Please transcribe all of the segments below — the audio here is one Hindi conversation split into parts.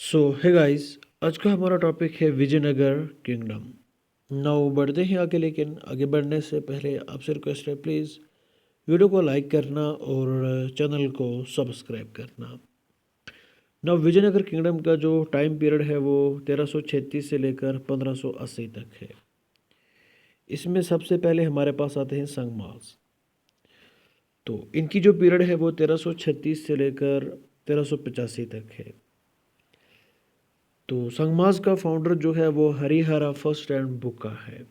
सो है गाइस, आज का हमारा टॉपिक है विजयनगर किंगडम। नाउ बढ़ते हैं आगे, लेकिन आगे बढ़ने से पहले आपसे रिक्वेस्ट है, प्लीज़ वीडियो को लाइक करना और चैनल को सब्सक्राइब करना। नाउ विजयनगर किंगडम का जो टाइम पीरियड है वो 1336 से लेकर 1580 तक है। इसमें सबसे पहले हमारे पास आते हैं संगमास। तो इनकी जो पीरियड है वो 1336 से लेकर 1385 तक है। तो संगमास का फाउंडर जो है वो हरिहरा फर्स्ट एंड बुक्का है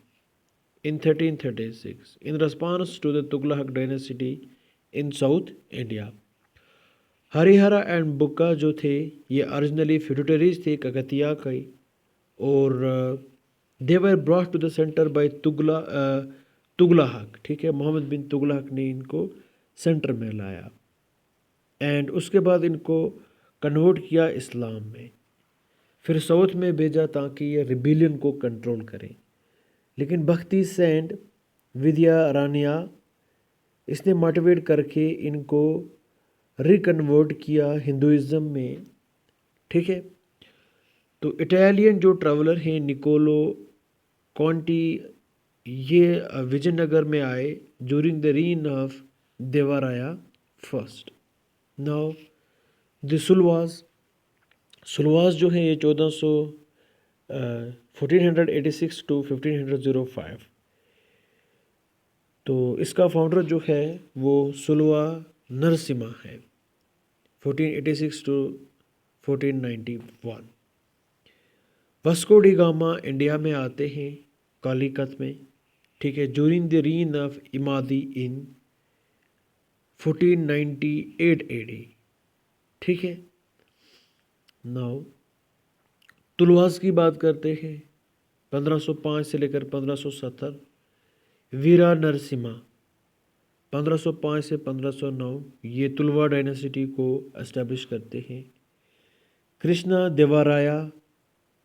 in 1336 in response to the Tughlaq dynasty in South India। Harihara and Bukka जो थे ये ओरिजिनली फ्यूडटरीज थे ककतिया के, और they were brought to the centre by Tughlaq. ठीक है, मोहम्मद बिन तुगलक ने इनको सेंटर में लाया एंड उसके बाद इनको कन्वर्ट किया इस्लाम में, फिर साउथ में भेजा ताकि ये रिबिलियन को कंट्रोल करें। लेकिन भक्ति सेंट विद्या रानिया इसने मोटिवेट करके इनको रिकन्वर्ट किया हिंदुइज्म में। ठीक है, तो इटालियन जो ट्रैवलर हैं निकोलो कॉन्टी, ये विजयनगर में आए ड्यूरिंग द रीन ऑफ देवराया फर्स्ट। नाउ द सुलवास जो है ये 1486 टू 1505। तो इसका फाउंडर जो है वो सुलवा नरसिम्हा है 1486 to 1491। Vasco da Gama India में आते हैं कालीकत में। ठीक है, during the reign of Immadi in 1498 AD. ठीक है, नाउ तुलवास की बात करते हैं 1505 से लेकर 1570। वीरा नरसिम्हा 1505 से 1509 ये तुलवा डायनेसिटी को एस्टेब्लिश करते हैं। कृष्णा देवराया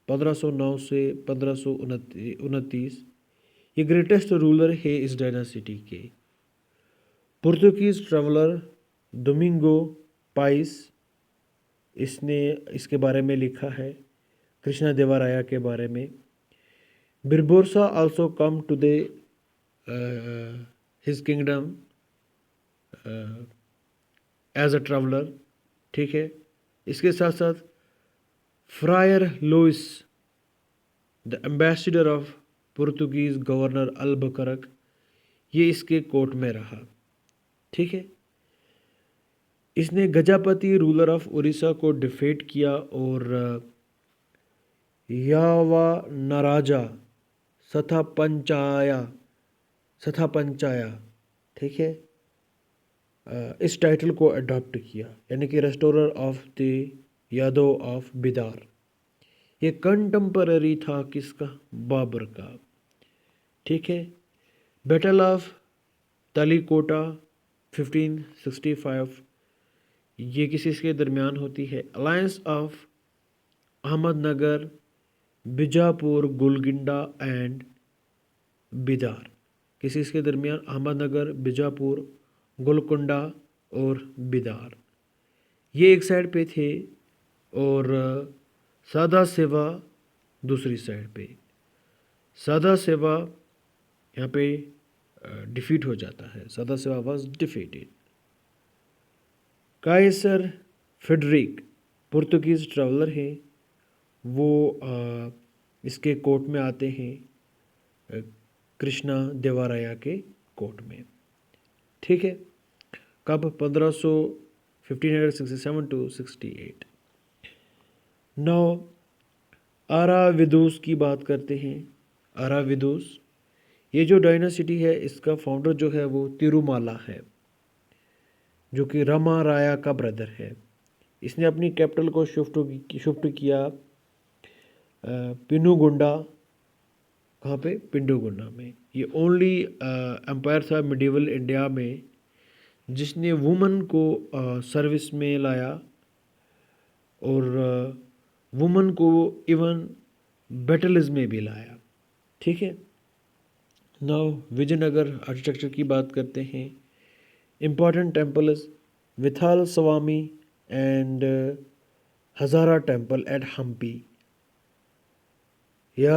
1509 से 1529 ये ग्रेटेस्ट रूलर है इस डायनेसिटी के। पुर्तगीज ट्रैवलर डोमिंगो पाइस इसने इसके बारे में लिखा है, कृष्णा देवराया के बारे में। Barbosa also come to the his kingdom as a traveller. ठीक है, इसके साथ साथ friar Luis the ambassador of Portuguese governor Albuquerque, ये इसके कोर्ट में रहा। ठीक है, इसने गजापति रूलर ऑफ उड़ीसा को डिफेट किया और यावा नराजा सथा पंचाया, ठीक है, इस टाइटल को अडॉप्ट किया, यानी कि restorer of the Yadav of Bidar. ये कंटेम्पररी था किसका? बाबर का। ठीक है, बैटल ऑफ तालीकोटा 1565 ये किसी के दरमियान होती है। Alliance of Ahmednagar Bijapur Golconda and Bidar किसी के दरमियान, अहमदनगर बीजापुर गोलकुंडा और बिदार ये एक साइड पे थे और सादा सेवा दूसरी साइड पे। सादा सेवा यहाँ पे डिफीट हो जाता है, सादा सेवा was defeated. Caesar Frederick Portuguese traveller हैं, वो इसके कोर्ट में आते हैं कृष्णा देवराया के कोर्ट में। ठीक है, कब? 1567 टू 68। नौ आराविदुस की बात करते हैं। आराविदुस ये जो डायनासिटी है इसका फाउंडर जो है वो तिरुमाला है, जो कि रमा राया का ब्रदर है। इसने अपनी कैपिटल को शिफ्ट किया पिनुगुंडा। कहाँ पे? पिंडुगुंडा में। ये ओनली एम्पायर था मिडिवल इंडिया में जिसने वुमन को सर्विस में लाया और वुमन को इवन बैटल्स में भी लाया। ठीक है, नाउ विजयनगर आर्किटेक्चर की बात करते हैं। Important temples Vitthala Swami and Hazara Temple at Hampi, या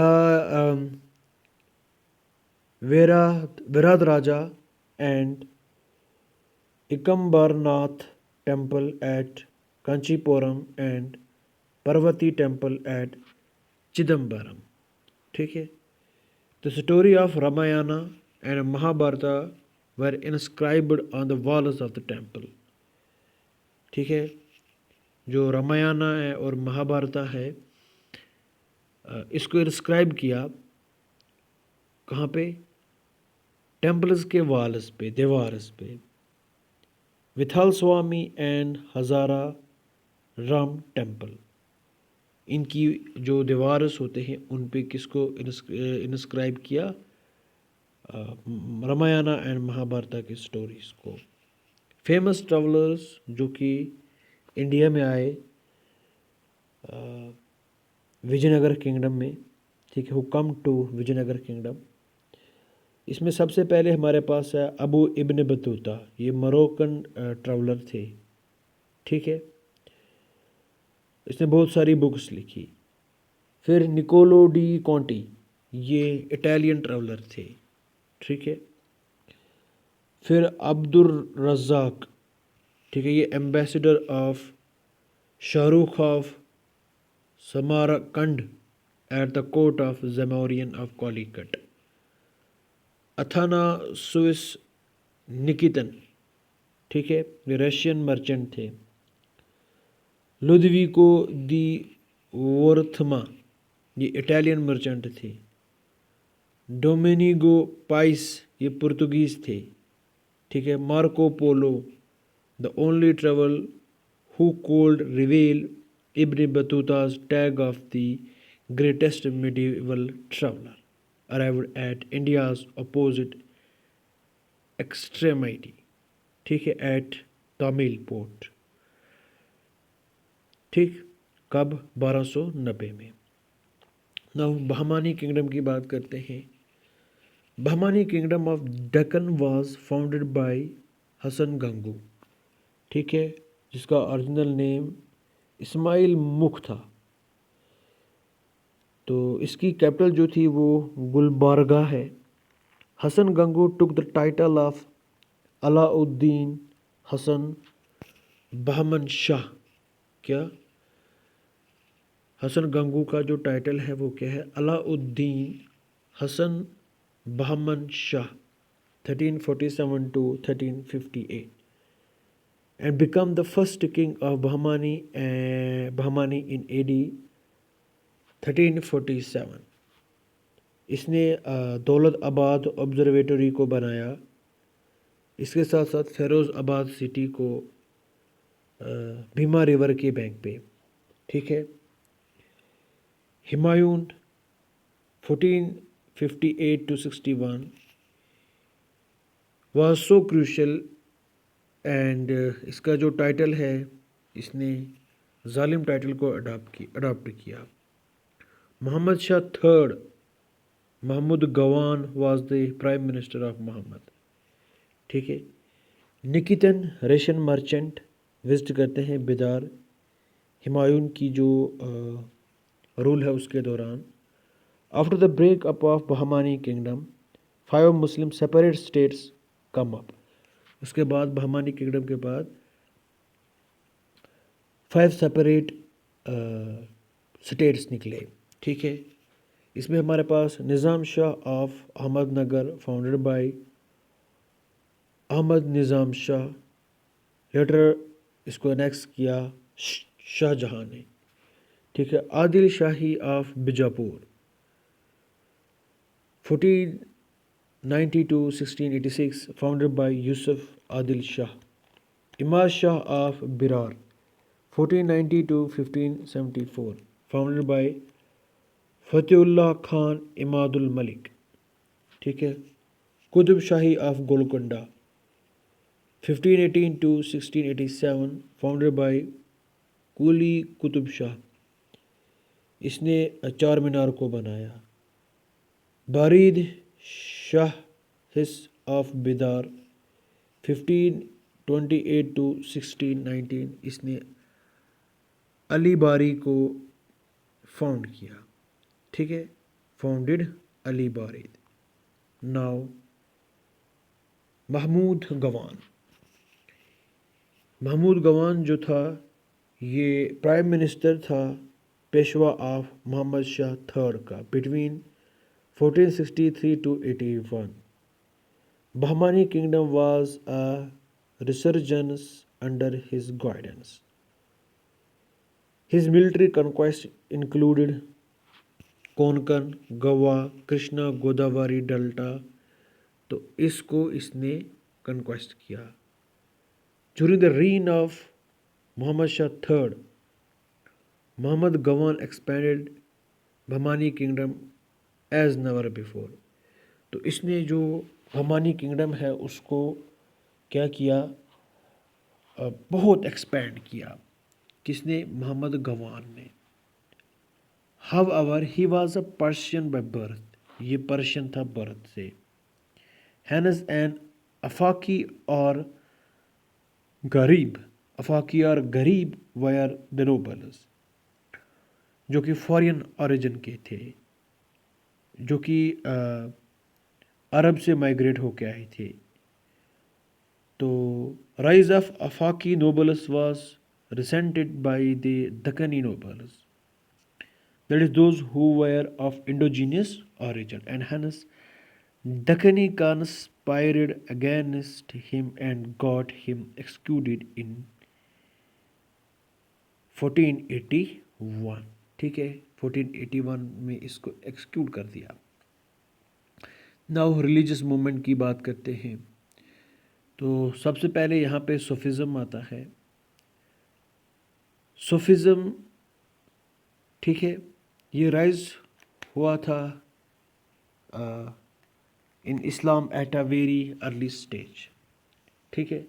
Viradaraja and Ikambarnath Temple at Kanchipuram and Parvati Temple at Chidambaram. ठीक है. The story of Ramayana and Mahabharata were inscribed on the walls of the temple. ठीक है. जो रामायण है और महाभारता है इसको इंस्क्राइब किया कहाँ पे? टेम्पल्स के वॉल्स पे, दीवार्स पे. विथल स्वामी एंड हजारा राम टेम्पल, इनकी जो दीवार्स होते हैं उन पे किसको इंस्क्राइब किया? रामायण एंड महाभारता की स्टोरीज को. फेमस ट्रैवलर्स जो कि इंडिया में आए विजयनगर किंगडम में, ठीक है, who come to Vijayanagar kingdom. इसमें सबसे पहले हमारे पास है अबू इब्न बतूता, ये मोरक्कन ट्रैवलर थे. ठीक है, इसने बहुत सारी बुक्स लिखी. फिर निकोलो डी कॉन्टी, ये इटालियन ट्रैवलर थे. ठीक है. फिर अब्दुल रज़ाक, ठीक है, ये ambassador of Shahrukh of Samarkand at the court of Zamorin of Calicut. Athanasius Nikitin, ठीक है, वे रशियन मर्चेंट थे. लुदविको दी वोर्थमा, ये इटालियन मर्चेंट थे. डोमिनिगो पाइस, ये पुर्तगीज़ थे. ठीक है. Marco Polo, the only travel who could rival Ibn Battuta's tag of the greatest medieval traveler, arrived at India's opposite extremity. ठीक है, एट तमिल पोर्ट. ठीक, कब? 1290 में. नाउ बहमानी किंगडम की बात करते हैं. Bahmani kingdom of Deccan was founded by Hasan Gangu. ठीक है, जिसका ओरिजिनल नेम इस्माइल मुख था. तो इसकी कैपिटल जो थी वो गुलबर्गा है. Hasan Gangu took the title of Alauddin Hasan Bahman Shah. क्या? हसन गंगू का जो टाइटल है वो क्या है? Alauddin Hasan Bahman Shah 1347 to 1358 and become the first king of Bahmani in AD 1347. इसने दौलत आबाद ऑब्जर्वेटरी को बनाया. इसके साथ साथ फेरोज़ आबाद सिटी को भीमा रिवर के बैंक पे. ठीक है. Humayun 1458 to 61 was so crucial and इसका जो टाइटल है इसने जालिम टाइटल को अडॉप्ट किया. Mohammed Shah third Mahmud Gawan was the prime minister of Mohammed. ठीक है. निकितन रशियन मर्चेंट विजिट करते हैं बिदार हुमायूं की जो रूल है उसके दौरान. After the break up of Bahmani kingdom 5 Muslim separate states come up. उसके बाद बहमानी किंगडम के बाद 5 सेपरेट स्टेट्स निकले. ठीक है. इसमें हमारे पास Nizam Shah of Ahmadnagar founded by Ahmad Nizam Shah. Later इसको एनेक्स किया शाहजहां ने. ठीक है. Adil Shahi of Bijapur 1490 to 1686 founded by Yusuf Adil Shah. Imad Shah of Berar 1490 to 1574 founded by Fathullah Khan Imadul Malik. ठीक है. Qutb Shahi of Golconda 1518 to 1687 founded by Quli Qutb Shah. इसने चार मीनार को बनाया. Barid Shah his of Bidar 1528 to 1619 इसने अली बारी को फाउंड किया, ठीक है, फाउंडेड अली बारी। नाउ महमूद गवान। महमूद गवान जो था ये प्राइम मिनिस्टर था पेशवा ऑफ मोहम्मद शाह थर्ड का between 1463 to 81. Bahmani kingdom was a resurgence under his guidance. His military conquests included Konkan, गवा, कृष्णा गोदावरी डेल्टा, तो इसको इसने कंक्वेस्ट किया। During the reign of Muhammad Shah III, Muhammad Gawan expanded Bahmani kingdom as never before. तो इसने जो बहमानी किंगडम है उसको क्या किया, बहुत एक्सपेंड किया। किसने? मोहम्मद गवान ने। However he was a Persian by birth, ये पर्शियन था बर्थ से। हैनस एन अफाकी और गरीब, अफाकी और गरीब वायर द नोबल्स, जो कि फॉरेन ओरिजिन के थे, जो कि अरब से माइग्रेट होके आए थे। तो rise of Afaqi nobles was resented by the Deccani nobles, that is those who were of indigenous origin, and hence Dakkani conspired against him and got him executed in 1481, ठीक है, 1481 में इसको एक्सक्यूट कर दिया। नाउ रिलीजियस मूवमेंट की बात करते हैं, तो सबसे पहले यहाँ पे सूफिज़म आता है। सूफिज़म, ठीक है, ये राइज हुआ था in Islam at a very early stage, ठीक है।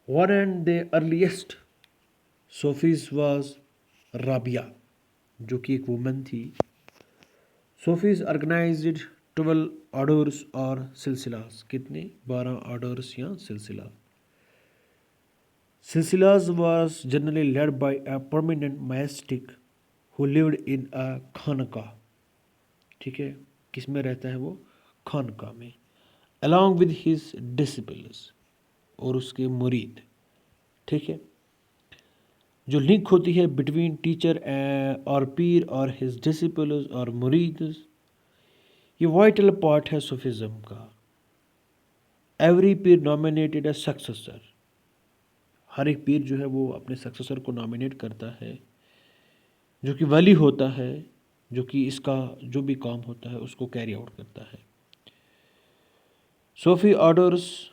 One and the earliest Sufis was Rabia, जो कि एक वुमन थी। सूफीज ऑर्गेनाइज्ड 12 ऑर्डर्स और सिलसिलास, कितने? 12 ऑर्डर्स या सिलसिला। Silsilas was generally led by a permanent mystic who lived in a khanqah, ठीक है, किस में रहता है वो? खानका में, अलॉन्ग विद हिज डिसिपल्स, और उसके मुरीद, ठीक है। जो लिंक होती है बिटवीन टीचर और पीर और हिज डिसिपल्स और मुरीद, ये वाइटल पार्ट है सूफिज़म का। एवरी पीर नॉमिनेटेड अ सक्सेसर, हर एक पीर जो है वो अपने सक्सेसर को नॉमिनेट करता है, जो कि वली होता है, जो कि इसका जो भी काम होता है उसको कैरी आउट करता है। Sufi orders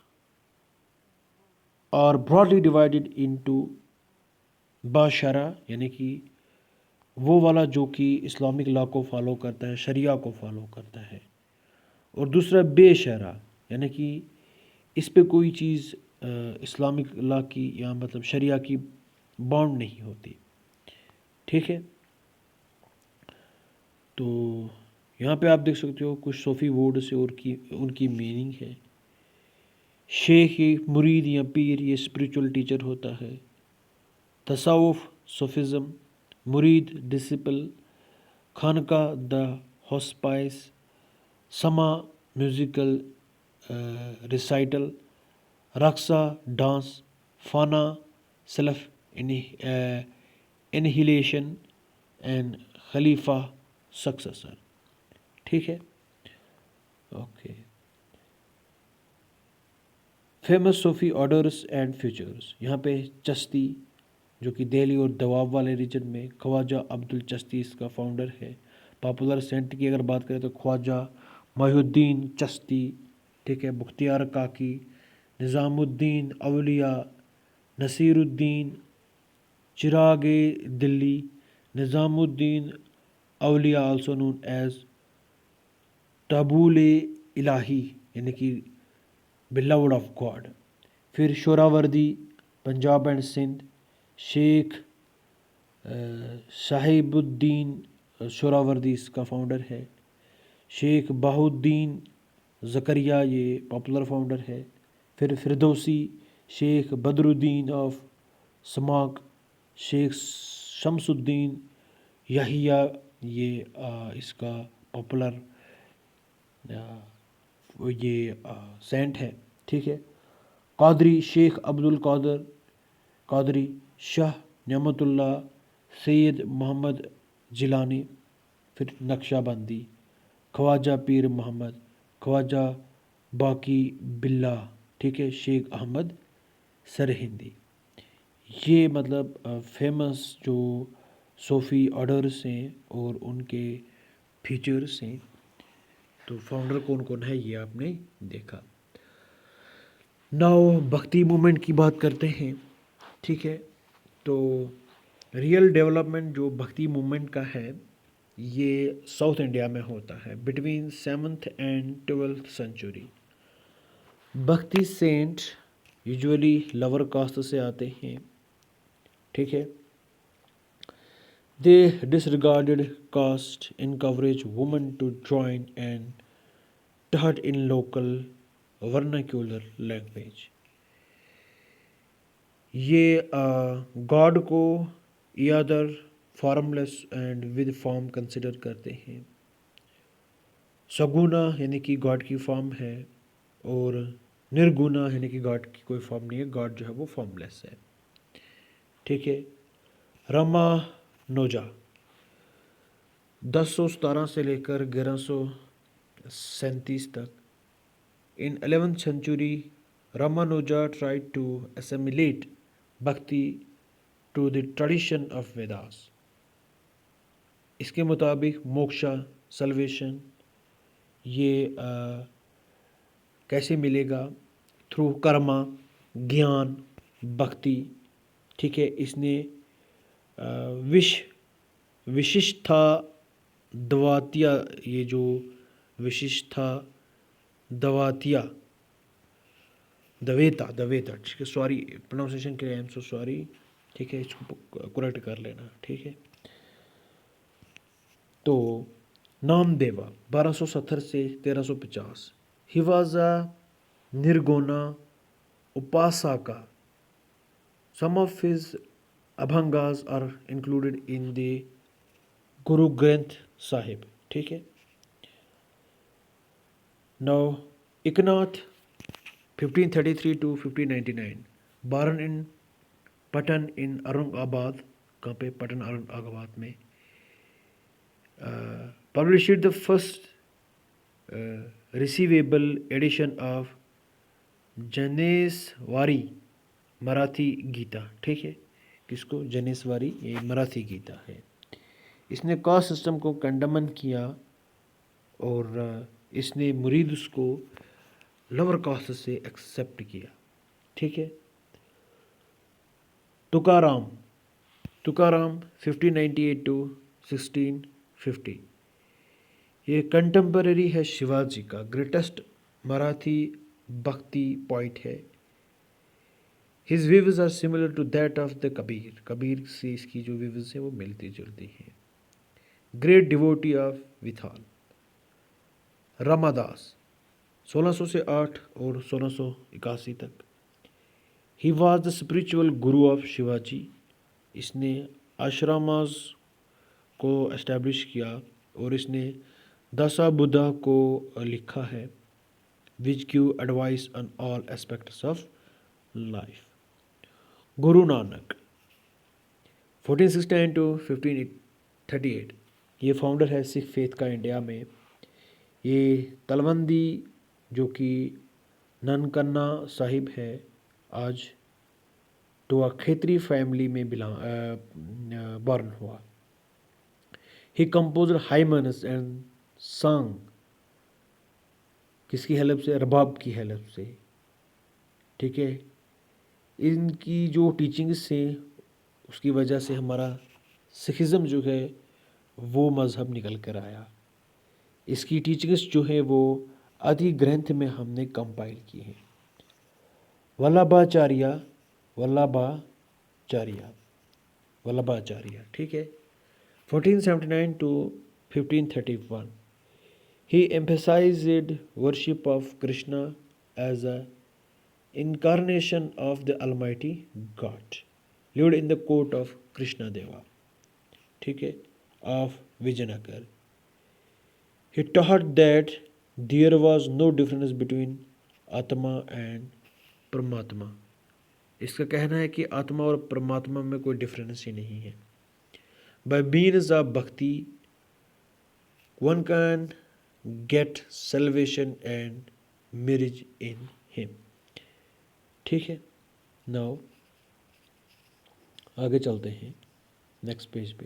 are broadly divided into Bashara, यानी कि वो वाला जो कि इस्लामिक लॉ को फॉलो करता है, शरिया को फॉलो करता है, और दूसरा बेशरा, यानी कि इस पे कोई चीज़ इस्लामिक लॉ की या मतलब शरिया की बाउंड नहीं होती, ठीक है। तो यहाँ पे आप देख सकते हो कुछ सूफी वर्ड से और की उनकी मीनिंग है। शेख मुरीद या पीर, ये स्पिरिचुअल टीचर होता है। तसाउफ सूफिज़म, मुरीद डिसिपल, खानका द हॉस्पाइस, समा म्यूज़िकल रिसाइटल, रक्सा डांस, फाना self inhalation, and Khalifa successor, ठीक है, okay. Famous Sufi orders and futures, यहाँ पे चश्ती, जो कि दिल्ली और दवाब वाले रीजन में, ख्वाजा अब्दुल चश्ती इसका फाउंडर है। पॉपुलर सेंट की अगर बात करें तो ख्वाजा मोहिउद्दीन चश्ती, ठीक है, Bakhtiyar Kaki, Nizamuddin Auliya, Nasiruddin, Chirag Delhi, Nizamuddin Auliya also known as Tabul Ilahi, यानी कि बिलवड ऑफ गॉड। फिर शोरावर्दी पंजाब एंड सिंध, शेख साहिबुद्दीन शोरावर्दी इसका फाउंडर है। शेख बाहुद्दीन ज़करिया ये पॉपुलर फाउंडर है। फिर फिरदौसी शेख बदरुद्दीन ऑफ समाक, शेख शमसुद्दीन याहिया, ये इसका पॉपुलर ये सेंट है, ठीक है। कादरी, शेख अब्दुल कादर कादरी, शाह नियामतुल्लाह, सैयद मोहम्मद जिलानी, फिर नक्शबंदी, ख्वाजा पीर मोहम्मद, ख्वाजा बाकी बिल्ला, ठीक है, शेख अहमद सरहिंदी। ये मतलब फेमस जो सूफ़ी ऑर्डर्स हैं और उनके फीचर्स हैं। तो फाउंडर कौन कौन है ये आपने देखा। नाउ भक्ति मूवमेंट की बात करते हैं, ठीक है। तो रियल डेवलपमेंट जो भक्ति मूवमेंट का है ये साउथ इंडिया में होता है between 7th and 12th century. Bhakti saint usually lower caste से आते हैं, ठीक है। They disregarded caste, encourage women to join and taught in local vernacular language. ये गॉड को either formless and with form consider करते हैं। सगुना यानी कि गॉड की फॉर्म है, और निर्गुना यानी कि गॉड की कोई फॉर्म नहीं है, गॉड जो है वो फॉर्मलेस है, ठीक है। रमा नोजा 1017 से लेकर 1137 तक। In 11th century, Ramanuja tried to assimilate Bhakti to the tradition of Vedas. इसके मुताबिक मोक्षा सल्वेशन ये कैसे मिलेगा, थ्रू कर्मा, ज्ञान, भक्ति, ठीक है। इसने विशिष्टा दवातिया, ये जो विशिष्टा दवातिया दवेता, ठीक है, सॉरी प्रोनाउंसिएशन के लिए आई एम सो सॉरी, ठीक है, इसको करेक्ट कर लेना, ठीक है। तो नामदेवा 1270 से 1350, he was a nirguna upasaka. Some of his abhangas are included in the Guru Granth Sahib, ठीक है। Now Eknath 1533 to 1599, born in Paithan in Aurangabad, कहाँ पे, पटन औरंगाबाद में। Published the first receivable edition of Dnyaneshwari Marathi Gita, ठीक है। किसको, जनेसवारी, ये मराठी गीता है। इसने कास्ट सिस्टम को कंडमन किया और इसने मुरीद को लोअर कास्ट से एक्सेप्ट किया, ठीक है। तुकाराम 1598 to 1650, ये कंटेम्पररी है शिवाजी का, ग्रेटेस्ट मराठी भक्ति पोइट है। His views are similar to that of the Kabir, Kabir से इसकी जो व्यूज है वो मिलती जुलती हैं। Great devotee of Vitthal. Ramdas 1600 से 8 और 1681 तक। He was the spiritual guru of Shivaji. इसने आश्रमास को एस्टैब्लिश किया और इसने दशा बुद्धा को लिखा है, which give advice on all aspects of life. Guru Nanak 1469 to 1538, ये फाउंडर है सिख फेथ का इंडिया में। ये तलवंदी जो कि ननकन्ना साहिब है आज, तो अ खेतरी फैमिली में बॉर्न हुआ। ही कंपोज्ड हाइमन्स एंड सॉन्ग, किसकी हेल्प से, रबाब की हेल्प से, ठीक है। इनकी जो टीचिंग्स से उसकी वजह से हमारा सिखिज़म जो है वो मज़हब निकल कर आया। इसकी टीचिंग्स जो है वो आदि ग्रंथ में हमने कंपाइल की हैं। वल्लभाचार्य, ठीक है। 1479 to 1531, he emphasized worship of Krishna as a incarnation of the Almighty God. Lived in the court of Krishna Deva, ठीक है, of Vijayanagar. He taught that there was no difference between atma and paramatma. इसका कहना है कि आत्मा और परमात्मा में कोई डिफरेंस ही नहीं है। बाय मीन्स ऑफ भक्ति one can get salvation and marriage in him, ठीक है। नाउ आगे चलते हैं नेक्स्ट पेज पे।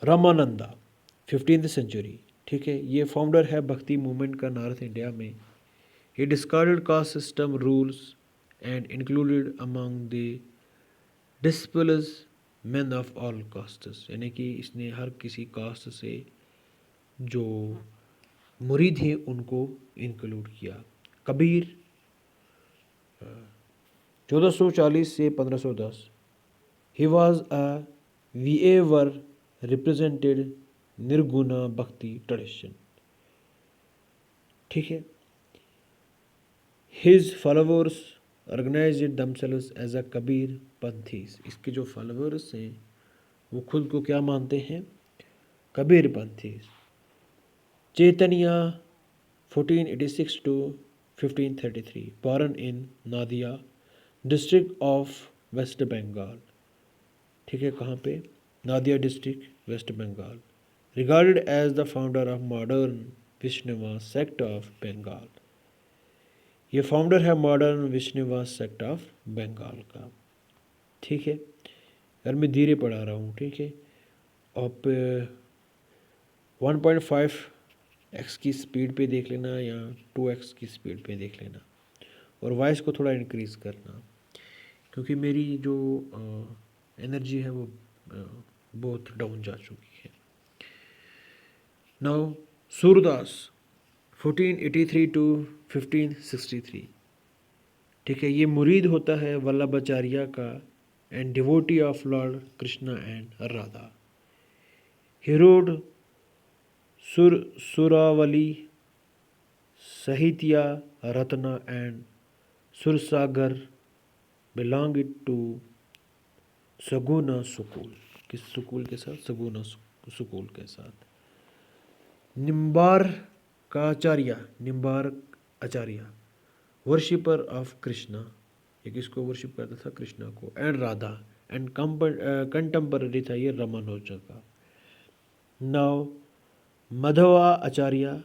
रामानंदा 15th सेंचुरी, ठीक है, ये फाउंडर है भक्ति मूवमेंट का नॉर्थ इंडिया में। He discarded caste system rules and included among the disciples man of all castes, यानी कि इसने हर किसी कास्ट से जो मुरीद हैं उनको इंक्लूड किया। कबीर 1440 से 1510, ही वॉज अ वीएवर रिप्रेजेंटेड निर्गुणा भक्ति ट्रेडिशन, ठीक है। His followers organised themselves as a Kabir Panthis, इसके जो फॉलोअर्स हैं वो खुद को क्या मानते हैं, Kabir Panthis. Chaitanya 1486 to 1533, born in Nadia district of West Bengal, ठीक है, कहाँ पे, Nadia district West Bengal. Regarded as the founder of modern Vaishnavas sect of Bengal, ये फाउंडर है modern Vaishnavas sect of Bengal का, ठीक है। यार मैं धीरे पढ़ा रहा हूँ, ठीक है। आप 1.5x की स्पीड पे देख लेना या 2x की स्पीड पे देख लेना, और वॉइस को थोड़ा इंक्रीज़ करना, क्योंकि मेरी जो एनर्जी है वो बहुत डाउन जा चुकी है। नाउ सूरदास 1483 to 1563, ठीक है, ये मुरीद होता है वल्लभाचार्य का and devotee of Lord Krishna and Radha. He wrote Sursaravali Sahitya Ratna and Sursagar belong to saguna school, किस स्कूल के साथ, सगुना स्कूल के साथ। Nimbarkacharya, Nimbarkacharya worshipper of Krishna, ये किसको वर्शिप करता था, कृष्णा को, एंड राधा, एंड कंटेम्पररी था ये रामानुजा का। नाउ मधवा आचार्य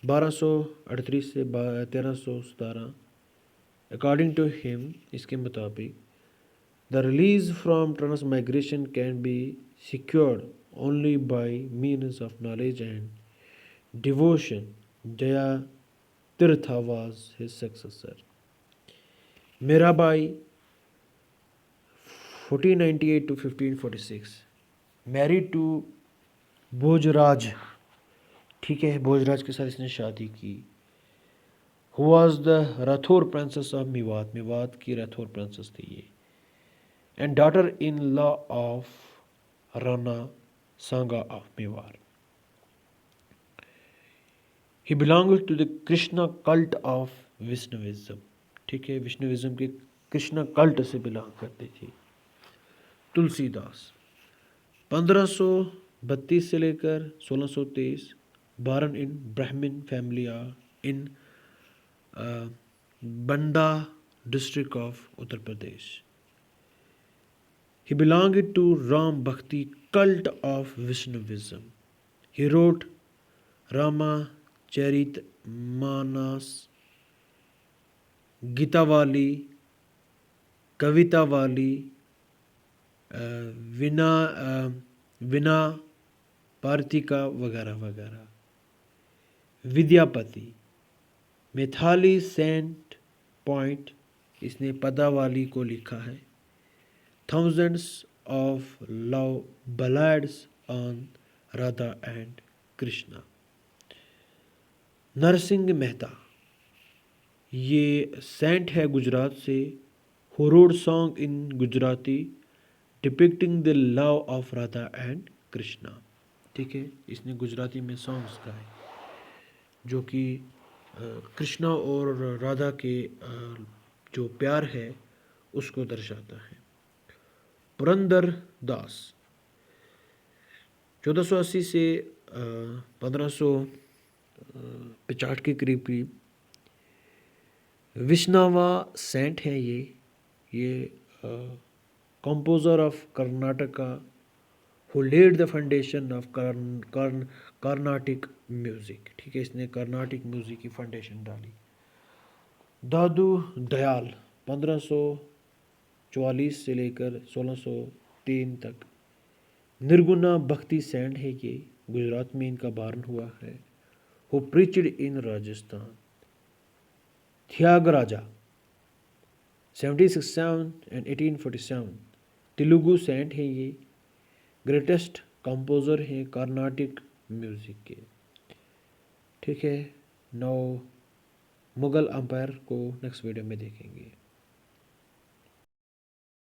1238 से 1317, अकॉर्डिंग टू हिम, इसके मुताबिक the release from transmigration can be secured only by means of knowledge and devotion. Jayatirtha was his successor. Mirabai 1498 to 1546, married to Bhojraj, ठीक है, भोजराज के साथ इसने शादी की। Who was the Rathore princess of Mewat, Mewat की राठौर प्रिंसेस थी ये, and daughter in law of Rana Sanga of Mewar. He belongs to the Krishna cult of Vaishnavism, ठीक है, विष्णुविज्म के कृष्णा कल्ट से बिलोंग करती थी। तुलसीदास 1532 से लेकर 1623, बॉर्न इन ब्राह्मण family in Banda district of Uttar Pradesh. He belonged to Ram Bhakti cult of Vishnuism. He wrote Rama Charit Manas, Gitawali, Kavitawali, विना पार्थिका वगैरह वगैरह। विद्यापति मिथाली सेंट पॉइंट, इसने पदावाली को लिखा है। Thousands of love ballads on Radha and Krishna. Narsinh Mehta, ये सेंट है गुजरात से, who wrote song in Gujarati depicting the love of Radha and Krishna, ठीक है, इसने गुजराती में सॉन्ग्स गाए जो कि कृष्णा और राधा के जो प्यार है उसको दर्शाता है। पुरंदर दास 1480 से 1565 के करीब करीब विष्णवा सेंट हैं ये composer of Karnataka who laid the foundation of Carnatic music. ठीक है, इसने कर्नाटिक म्यूज़िक की फाउंडेशन डाली। दादू दयाल 1544 से लेकर 1603 तक निर्गुणा भक्ति सेंट है ये, गुजरात में इनका बर्न हुआ है। Who preached in Rajasthan. Tyagaraja 1767 and 1847 Telugu saint है ये, ग्रेटेस्ट कंपोज़र हैं कर्नाटिक म्यूज़िक के। ठीक है, नौ मुग़ल अम्पायर को नेक्स्ट वीडियो में देखेंगे।